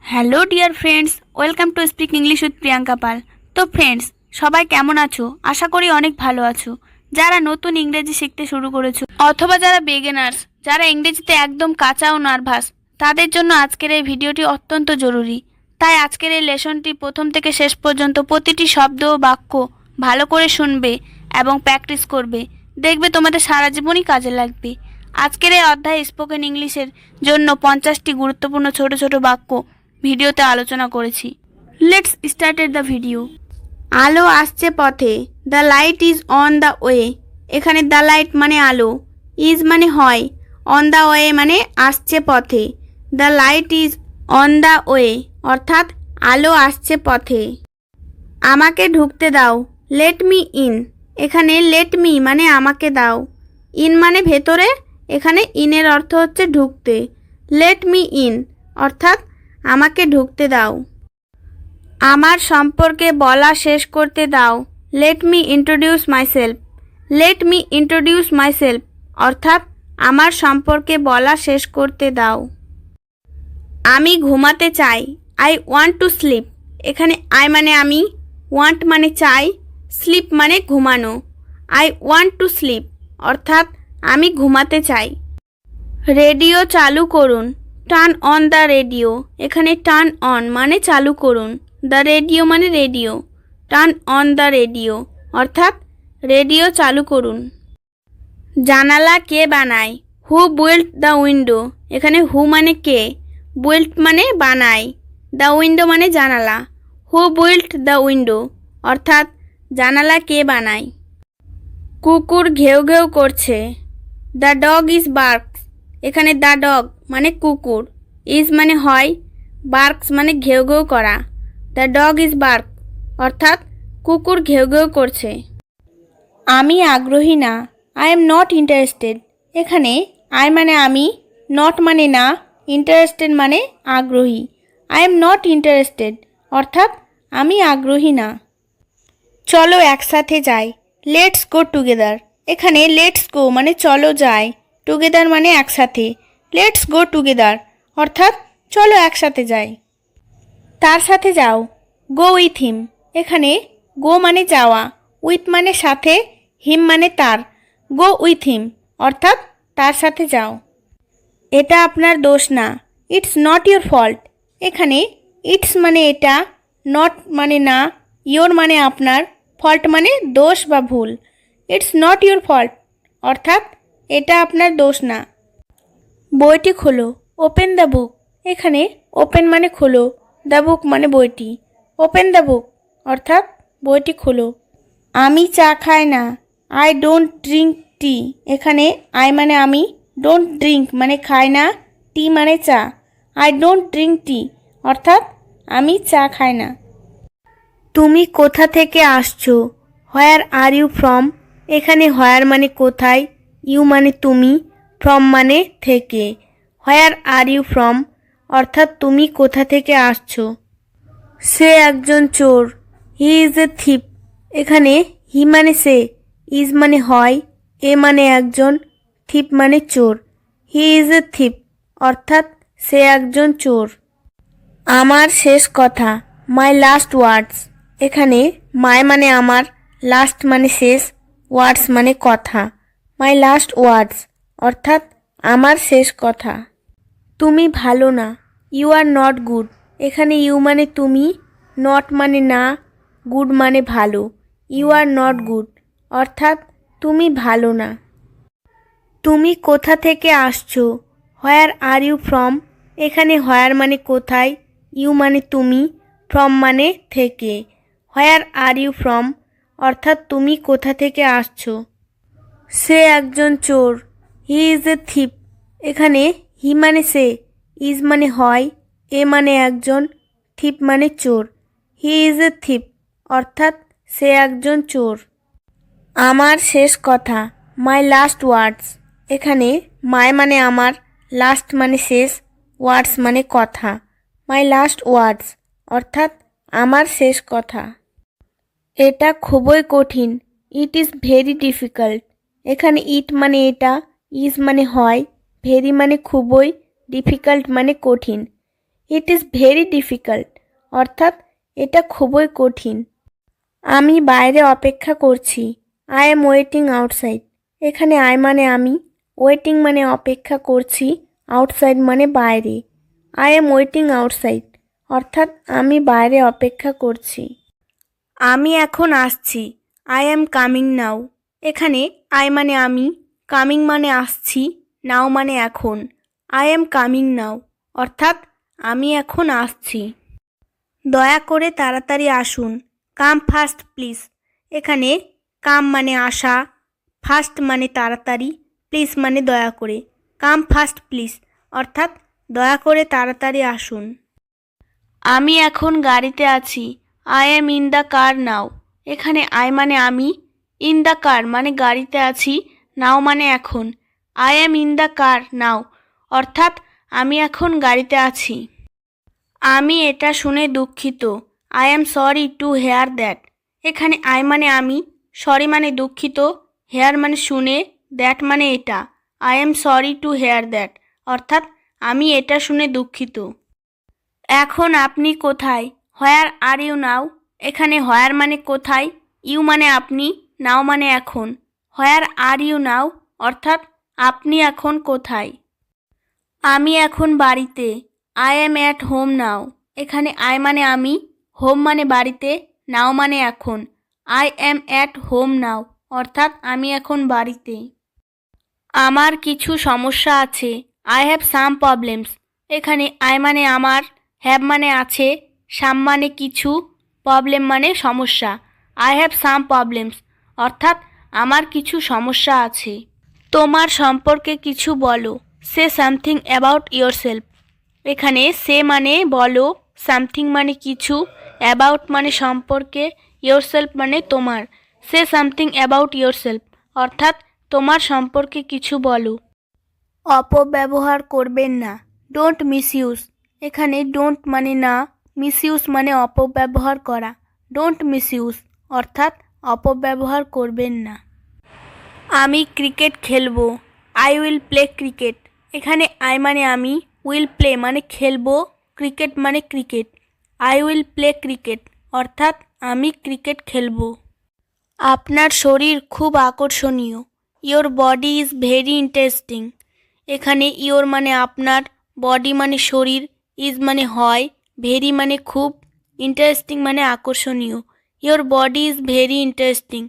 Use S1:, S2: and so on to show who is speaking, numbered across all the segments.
S1: Hello dear friends, welcome to speak English with Priyanka Pal. তো friends, সবাই কেমন আছো? আশা করি অনেক ভালো আছো। যারা নতুন ইংরেজি শিখতে শুরু করেছো অথবা যারা বিগিনার্স, যারা ইংরেজিতে একদম কাঁচা ও নার্ভাস, তাদের জন্য আজকের এই ভিডিওটি অত্যন্ত জরুরি। তাই আজকের এই লেসনটি প্রথম থেকে শেষ পর্যন্ত প্রতিটি শব্দ ও বাক্য ভালো করে শুনবে এবং প্র্যাকটিস করবে। দেখবে তোমাদের সারা জীবনই কাজে লাগবে। আজকের এই অধ্যায়ে স্পোকেন ইংলিশের জন্য 50টি গুরুত্বপূর্ণ ছোট ছোট বাক্য ভিডিওতে আলোচনা করেছি। Let's started the video. আলো আসছে পথে, the light is on the way. এখানে দ্য লাইট মানে আলো, ইজ মানে হয়, অন দ্য ওয়ে মানে আসছে পথে। The light is on the way অর্থাৎ আলো আসছে পথে। আমাকে ঢুকতে দাও, লেট মি ইন। এখানে লেট মি মানে আমাকে দাও, ইন মানে ভেতরে, এখানে ইনের অর্থ হচ্ছে ঢুকতে। লেট মি ইন অর্থাৎ আমাকে ঢুকতে দাও। আমার সম্পর্কে বলা শেষ করতে দাও, let me introduce myself. Let me introduce myself অর্থাৎ আমার সম্পর্কে বলা শেষ করতে দাও। আমি ঘুমাতে চাই, আই ওয়ান্ট টু স্লিপ। এখানে আই মানে আমি, ওয়ান্ট মানে চাই, স্লিপ মানে ঘুমানো। আই ওয়ান্ট টু স্লিপ অর্থাৎ আমি ঘুমাতে চাই। রেডিও চালু করুন, টার্ন অন দ্য রেডিও। এখানে টার্ন অন মানে চালু করুন, দ্য রেডিও মানে radio, turn on the radio অর্থাৎ রেডিও চালু করুন। জানালা কে বানায়, হু বিল্ট দ্য উইন্ডো। এখানে হু মানে কে, বিল্ট মানে বানায়, দ্য উইন্ডো মানে জানালা। হু বিল্ট দ্য উইন্ডো অর্থাৎ জানালা কে বানায়। কুকুর ঘেউ ঘেউ করছে, দ্য ডগ ইজ বার্কস। এখানে দ্য ডগ মানে কুকুর, ইজ মানে হয়, বার্কস মানে ঘেউ ঘেউ করা। দ্য ডগ ইজ বার্ক অর্থাৎ কুকুর ঘেউ ঘেউ করছে। আমি আগ্রহী না, আই এম নট ইন্টারেস্টেড। এখানে আই মানে আমি, নট মানে না, ইন্টারেস্টেড মানে আগ্রহী। আই এম নট ইন্টারেস্টেড অর্থাৎ আমি আগ্রহী না। চলো একসাথে যাই, লেটস গো টুগেদার। এখানে লেটস গো মানে চলো যাই, টুগেদার মানে একসাথে। লেটস গো টুগেদার অর্থাৎ চলো একসাথে যাই। তার সাথে যাও, গো উইথ হিম। এখানে গো মানে যাওয়া, উইথ মানে সাথে, হিম মানে তার। গো উইথ হিম অর্থাৎ তার সাথে যাও। এটা আপনার দোষ না, ইটস নট ইয়োর ফল্ট। এখানে ইটস মানে এটা, নট মানে না, ইয়োর মানে আপনার, ফল্ট মানে দোষ বা ভুল। ইটস নট ইয়োর ফল্ট অর্থাৎ এটা আপনার দোষ না। বইটি খোলো, ওপেন দ্য বুক। এখানে ওপেন মানে খোলো, দ্য বুক মানে বইটি। ওপেন দ্য বুক অর্থাৎ বইটি খোলো। আমি চা খাই না, আই ডোন্ট ড্রিঙ্ক টি। এখানে আই মানে আমি, ডোন্ট ড্রিঙ্ক মানে খাই না, টি মানে চা। আই ডোন্ট ড্রিঙ্ক টি অর্থাৎ আমি চা খাই না। তুমি কোথা থেকে আসছো, হোয়ার আর ইউ ফ্রম। এখানে হোয়ার মানে কোথায়, ইউ মানে তুমি, ফ্রম মানে থেকে। হোয়ার আর ইউ ফ্রম অর্থাৎ তুমি কোথা থেকে আসছো। সে একজন চোর, হি ইজ এ থিপ। এখানে হি মানে সে, ইজ মানে হয়, এ মানে একজন, থিপ মানে চোর। হি ইজ এ থিপ অর্থাৎ সে একজন চোর। আমার শেষ কথা, মাই লাস্ট ওয়ার্ডস। এখানে মাই মানে আমার, লাস্ট মানে শেষ, ওয়ার্ডস মানে কথা। মাই লাস্ট ওয়ার্ডস অর্থাৎ আমার শেষ কথা। তুমি ভালো না, ইউ আর নট গুড। এখানে ইউ মানে তুমি, নট মানে না, গুড মানে ভালো। ইউ আর নট গুড অর্থাৎ তুমি ভালো না। তুমি কোথা থেকে আসছো, হোয়ার আর ইউ ফ্রম। এখানে হোয়ার মানে কোথায়, ইউ মানে তুমি, ফ্রম মানে থেকে। হোয়ার আর ইউ ফ্রম অর্থাৎ তুমি কোথা থেকে আসছো। সে একজন চোর, হি ইজ এ থিপ। এখানে হি মানে সে, ইজ মানে হয়, এ মানে একজন, থিপ মানে চোর। হি ইজ এ থিপ অর্থাৎ সে একজন চোর। আমার শেষ কথা, মাই লাস্ট ওয়ার্ডস। এখানে মাই মানে আমার, লাস্ট মানে শেষ, ওয়ার্ডস মানে কথা। মাই লাস্ট ওয়ার্ডস অর্থাৎ আমার শেষ কথা। এটা খুবই কঠিন, ইট ইজ ভেরি ডিফিকাল্ট। এখানে ইট মানে এটা, ইজ মানে হয়, ভেরি মানে খুবই, ডিফিকাল্ট মানে কঠিন। ইট ইজ ভেরি ডিফিকাল্ট অর্থাৎ এটা খুবই কঠিন। আমি বাইরে অপেক্ষা করছি, আই এম ওয়েটিং আউটসাইড। এখানে আই মানে আমি, ওয়েটিং মানে অপেক্ষা করছি, আউটসাইড মানে বাইরে। আই এম ওয়েটিং আউটসাইড অর্থাৎ আমি বাইরে অপেক্ষা করছি। আমি এখন আসছি, আই এম কামিং নাও। এখানে আই মানে আমি, কামিং মানে আসছি, নাও মানে এখন। আই এম কামিং নাও অর্থাৎ আমি এখন আসছি। দয়া করে তাড়াতাড়ি আসুন, কাম ফাস্ট প্লিজ। এখানে কাম মানে আসা, ফাস্ট মানে তাড়াতাড়ি, প্লিজ মানে দয়া করে। কাম ফাস্ট প্লিজ অর্থাৎ দয়া করে তাড়াতাড়ি আসুন। আমি এখন গাড়িতে আছি, I am in the car now. এখানে আই মানে আমি, ইন দ্য কার মানে গাড়িতে আছি, নাও মানে এখন। I am in the car now অর্থাৎ আমি এখন গাড়িতে আছি। আমি এটা শুনে দুঃখিত, I am sorry to hear that. এখানে আই মানে আমি, সরি মানে দুঃখিত, হেয়ার মানে শুনে, দ্যাট মানে এটা। I am sorry to hear that অর্থাৎ আমি এটা শুনে দুঃখিত। এখন আপনি কোথায়, হোয়ার আর ইউ নাও। এখানে হোয়ার মানে কোথায়, ইউ মানে আপনি, নাও মানে এখন। হোয়ার আর ইউ নাও অর্থাৎ আপনি এখন কোথায়। আমি এখন বাড়িতে, I am at home now. এখানে আই মানে আমি, হোম মানে বাড়িতে, নাও মানে এখন। I M at home now অর্থাৎ আমি এখন বাড়িতে। আমার কিছু সমস্যা আছে, আই হ্যাভ সাম প্রবলেমস। এখানে আই মানে আমার, হ্যাভ মানে আছে, সাম মানে কিছু, প্রবলেম মানে সমস্যা। আই হ্যাভ সাম প্রবলেমস অর্থাৎ আমার কিছু সমস্যা আছে। তোমার সম্পর্কে কিছু বলো, সে সামথিং অ্যাবাউট ইয়োরসেলফ। এখানে সে মানে বলো, সামথিং মানে কিছু, অ্যাবাউট মানে সম্পর্কে, ইয়োরসেলফ মানে তোমার। সে সামথিং অ্যাবাউট ইয়োরসেলফ অর্থাৎ তোমার সম্পর্কে কিছু বলো। অপব্যবহার করবেন না, ডোন্ট মিসইউজ। এখানে ডোন্ট মানে না, মিসইউজ মানে অপব্যবহার করা। ডোন্ট মিসইউজ অর্থাৎ অপব্যবহার করবেন না। আমি ক্রিকেট খেলবো, আই উইল প্লে ক্রিকেট। এখানে আই মানে আমি, উইল প্লে মানে খেলবো, ক্রিকেট মানে cricket. I will play cricket অর্থাৎ আমি ক্রিকেট খেলবো। আপনার শরীর খুব আকর্ষণীয়, your body is very interesting. এখানে ইয়োর মানে আপনার, বডি মানে শরীর, ইজ মানে হয়, ভেরি মানে খুব, ইন্টারেস্টিং মানে আকর্ষণীয়। Your body is very interesting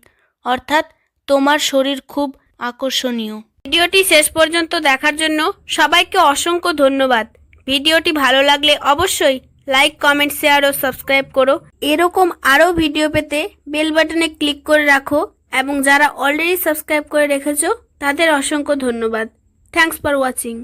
S1: অর্থাৎ তোমার শরীর খুব আকর্ষণীয়। ভিডিওটি শেষ পর্যন্ত দেখার জন্য সবাইকে অসংখ্য ধন্যবাদ। ভিডিওটি ভালো লাগলে অবশ্যই লাইক, কমেন্ট, শেয়ার ও সাবস্ক্রাইব করো। এরকম আরও ভিডিও পেতে বেল বাটনে ক্লিক করে রাখো এবং যারা অলরেডি সাবস্ক্রাইব করে রেখেছো তাদের অসংখ্য ধন্যবাদ। Thanks for watching.